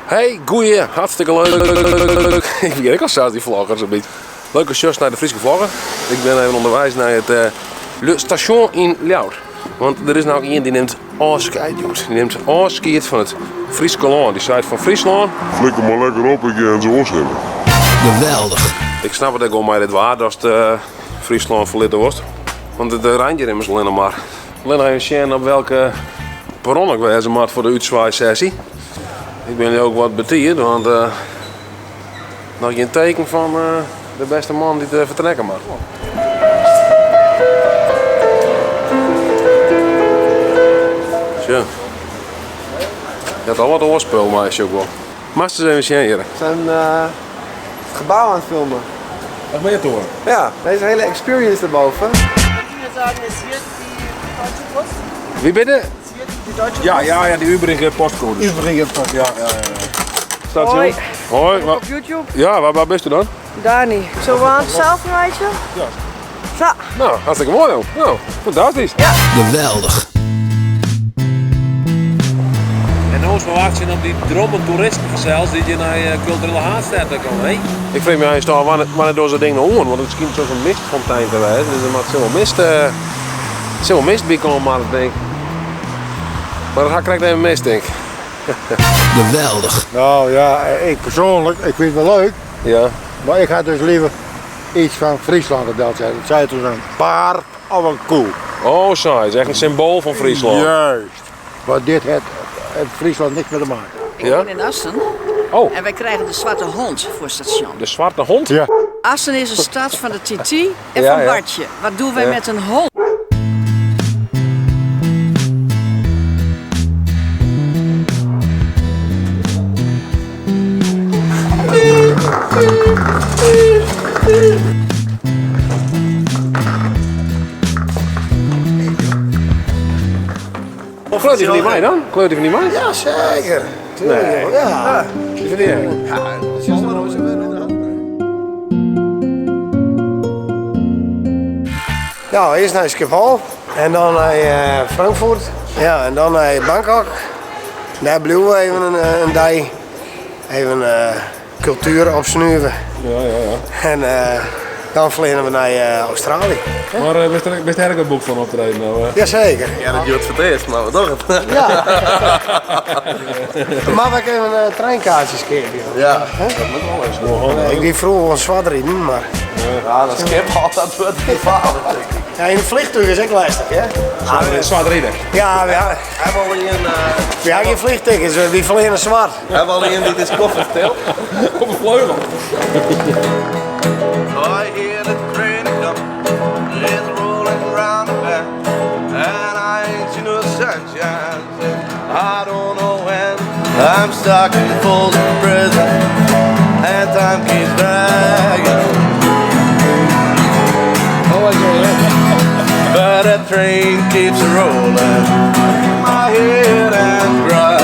Hey, goeie, hartstikke leuk. Ik weet al zelfs die vlogger zo'n beetje. Leuke shirts naar de Friese vlogger. Ik ben even onderwijs naar het Le Station in Ljouwert. Want er is nou iemand die neemt afscheid. Die neemt afscheid van het Friese land. Die zei van Friesland. Flikker maar lekker op, ik ga zo hebben. Geweldig. Ik snap het ook mij dit waar als het Friesland verlitten was. Want het randje is alleen maar. Alleen nog even zien op welke perron ik wezen moet voor de uitzwaai-sessie. Ik ben nu ook wat betierd, want nog geen teken van de beste man die te vertrekken mag. Zo. Je hebt al wat oorspel, meisje ook wel. Mag ze eens even zien hier? We zijn het gebouw aan het filmen. Wat ben je te horen? Ja, deze hele experience erboven. Ich würde sagen, es wird die Deutsche Post. Wie bitte? Es wird die Deutsche Post. Ja, die Ubrige postcode. Iedereen post. Ja. Staat zo? Hoi. Hoi. Op YouTube. Ja, waar bent u dan? Dani. Zullen we aan het zelfrijtje? Ja. Zo. Nou, hartstikke mooi hoor. Nou, fantastisch. Geweldig. En ons verwacht je op die dromme toeristenverzels die je naar je culturele haardsteden kan, hè? Ik vraag me aan je staan wanneer door zo'n ding naar horen, want het schijnt zo'n mistfontein te wijzen. Dus er moet zoveel mist bij komen, maar ik denk. Maar dat krijg ik even mist, denk ik. Geweldig. Nou ja, ik persoonlijk, ik vind het wel leuk, Ja. maar ik had dus liever iets van Friesland gedaan zijn. Het zei dus een paard of een koe. Oh, saai. Het is echt een symbool van Friesland. Juist. Maar dit heeft Friesland niks mee te maken. Ik Ja? woon in Assen Oh, en wij krijgen de Zwarte Hond voor station. de zwarte hond? Ja. Assen is een stad van de Titi en Ja, van ja. Bartje. Wat doen wij Ja. met een hond? Of kleurt hij van die mij dan? Kleurt hij van die mij? Ja, zeker. Nee. Ja. Die vind ik echt. Dat is wel roze inderdaad. Nou, eerst naar Schiphol en dan naar Frankfurt. Ja, en dan naar Bangkok. Daar blijven we even een dag. Even cultuur opsnuiven. Ja. En dan vliegen we naar Australië. Maar best er eigenlijk een boek van optreden nou? Jazeker. Ja, dat duurt voor het eerst, maar we doen het. Ja. Maar we kunnen treinkaartjes geven. Ja. Ik die vroeger een zwart rijden, maar... Ja, dat skip altijd wordt gevaarlijk. Ja, in een vliegtuig is ook lastig, hè? Zwarte ridder. Ja, Hebben we al een, we hebben geen vliegtickets, die vliegen zwart. hebben we al een die dit koffer stelt? Op een vleugel. I hear the train come, it's rolling round the bend, and I ain't seen no sunshine. I don't know when. I'm stuck in Folsom Prison, and time keeps dragging. But that train keeps rolling in my head and cry.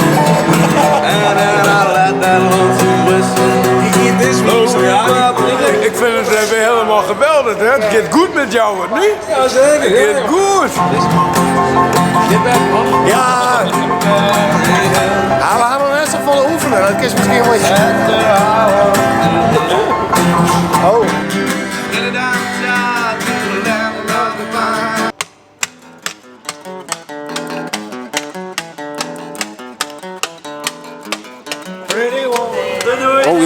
And then I let that lonesome whistle. Dit is ik vind het weer helemaal geweldig, hè? Het gaat goed met jou, wat niet? Ja, zeker. Het gaat goed. Ja. Ja, we gaan nog net zo vol oefenen, dat is misschien wel iets. Oh. Get down south to the land of the pine.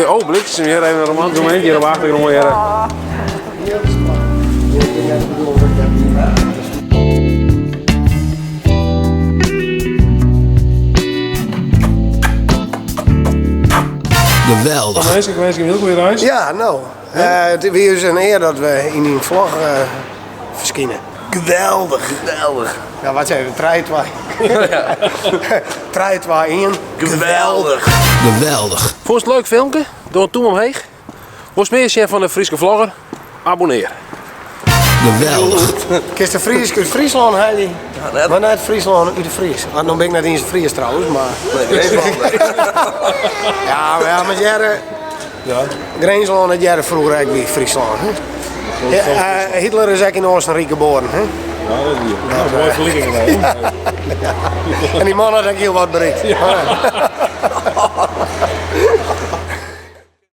Oh, blikjes. Hier even een romantisch momentje. Hier op achtergrond. Hier. Geweldig. Ik wens je een heel goede reis. Ja, nou. Het is een eer dat we in die vlog verschijnen. Geweldig. Geweldig. Ja, wat zijn we? Treitwaai. Treitwaai in. Geweldig. Geweldig. Vond je het leuk filmpje? Doe toen omheen. Word meer chef van de Friese vlogger? Abonneer. Geweldig. Kist de Fries, uit Friesland, Heidi. Maar net Friesland uit de Fries. Want dan ben ik net eens de Fries trouwens, maar... Ja, met jaren... Ja. Grensland het jaren vroeger eigenlijk weer Friesland. Hè? Ja, Hitler is ook in Oostenrijk geboren. Hè? Ja, dat is hier. Nou, mooie verlichting. En die man had ook heel wat bereikt.